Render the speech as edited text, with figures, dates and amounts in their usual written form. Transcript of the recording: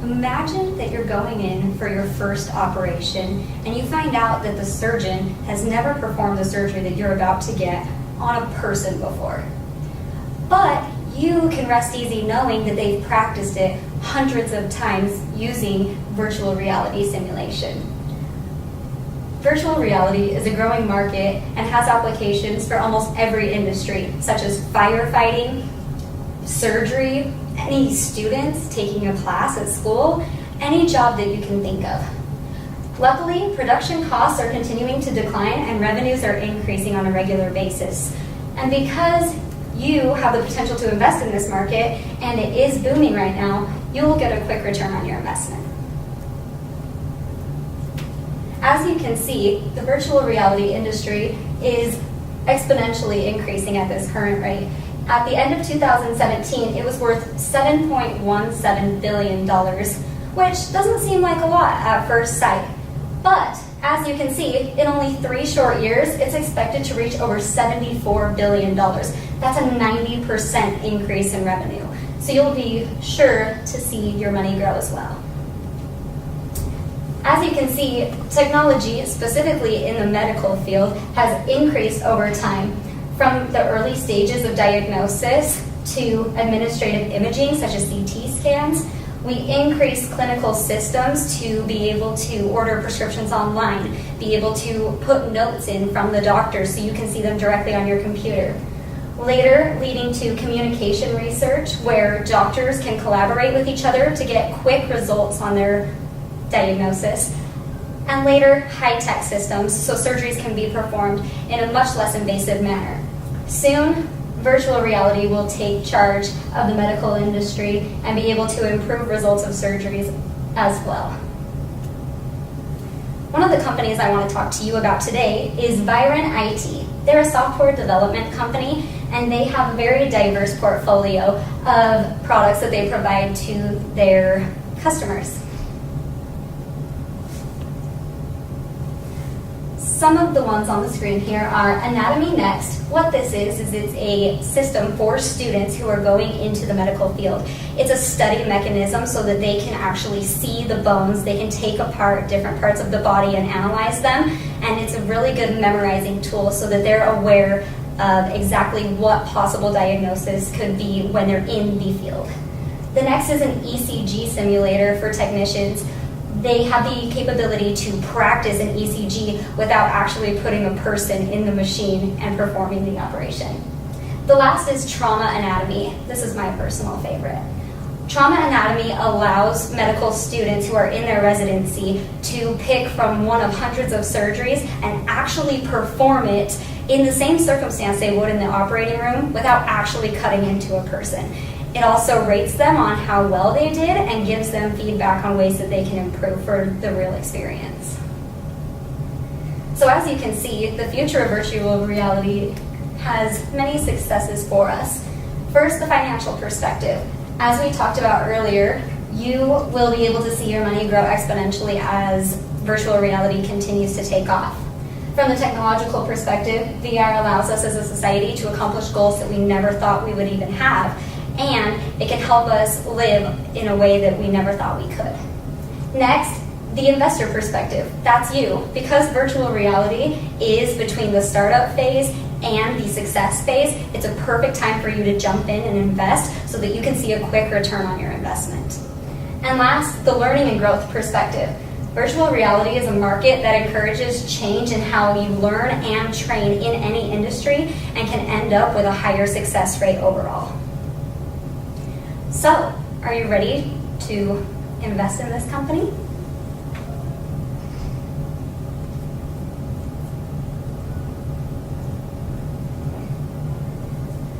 Imagine that you're going in for your first operation and you find out that the surgeon has never performed the surgery that you're about to get on a person before. But you can rest easy knowing that they've practiced it hundreds of times using virtual reality simulation. Virtual reality is a growing market and has applications for almost every industry, such as firefighting, surgery, any students taking a class at school, any job that you can think of. Luckily, production costs are continuing to decline and revenues are increasing on a regular basis. And because you have the potential to invest in this market, and it is booming right now, you will get a quick return on your investment. As you can see, the virtual reality industry is exponentially increasing at this current rate. At the end of 2017, it was worth $7.17 billion, which doesn't seem like a lot at first sight. But as you can see, in only 3 short years, it's expected to reach over $74 billion. That's a 90% increase in revenue. So you'll be sure to see your money grow as well. As you can see, technology, specifically in the medical field, has increased over time. From the early stages of diagnosis to administrative imaging, such as CT scans, we increase clinical systems to be able to order prescriptions online, be able to put notes in from the doctor so you can see them directly on your computer. Later, leading to communication research, where doctors can collaborate with each other to get quick results on their diagnosis. And later, high-tech systems, so surgeries can be performed in a much less invasive manner. Soon, virtual reality will take charge of the medical industry and be able to improve results of surgeries as well. One of the companies I want to talk to you about today is Boren IT. They're a software development company, and they have a very diverse portfolio of products that they provide to their customers. Some of the ones on the screen here are Anatomy Next. What this is it's a system for students who are going into the medical field. It's a study mechanism so that they can actually see the bones, they can take apart different parts of the body and analyze them, and it's a really good memorizing tool so that they're aware of exactly what possible diagnosis could be when they're in the field. The next is an ECG simulator for technicians. They have the capability to practice an ECG without actually putting a person in the machine and performing the operation. The last is Trauma Anatomy. This is my personal favorite. Trauma Anatomy allows medical students who are in their residency to pick from one of hundreds of surgeries and actually perform it in the same circumstance they would in the operating room without actually cutting into a person. It also rates them on how well they did and gives them feedback on ways that they can improve for the real experience. So as you can see, the future of virtual reality has many successes for us. First, the financial perspective. As we talked about earlier, you will be able to see your money grow exponentially as virtual reality continues to take off. From the technological perspective, VR allows us as a society to accomplish goals that we never thought we would even have, and it can help us live in a way that we never thought we could. Next, the investor perspective. That's you. Because virtual reality is between the startup phase and the success phase, it's a perfect time for you to jump in and invest so that you can see a quick return on your investment. And last, the learning and growth perspective. Virtual reality is a market that encourages change in how you learn and train in any industry and can end up with a higher success rate overall. So, are you ready to invest in this company?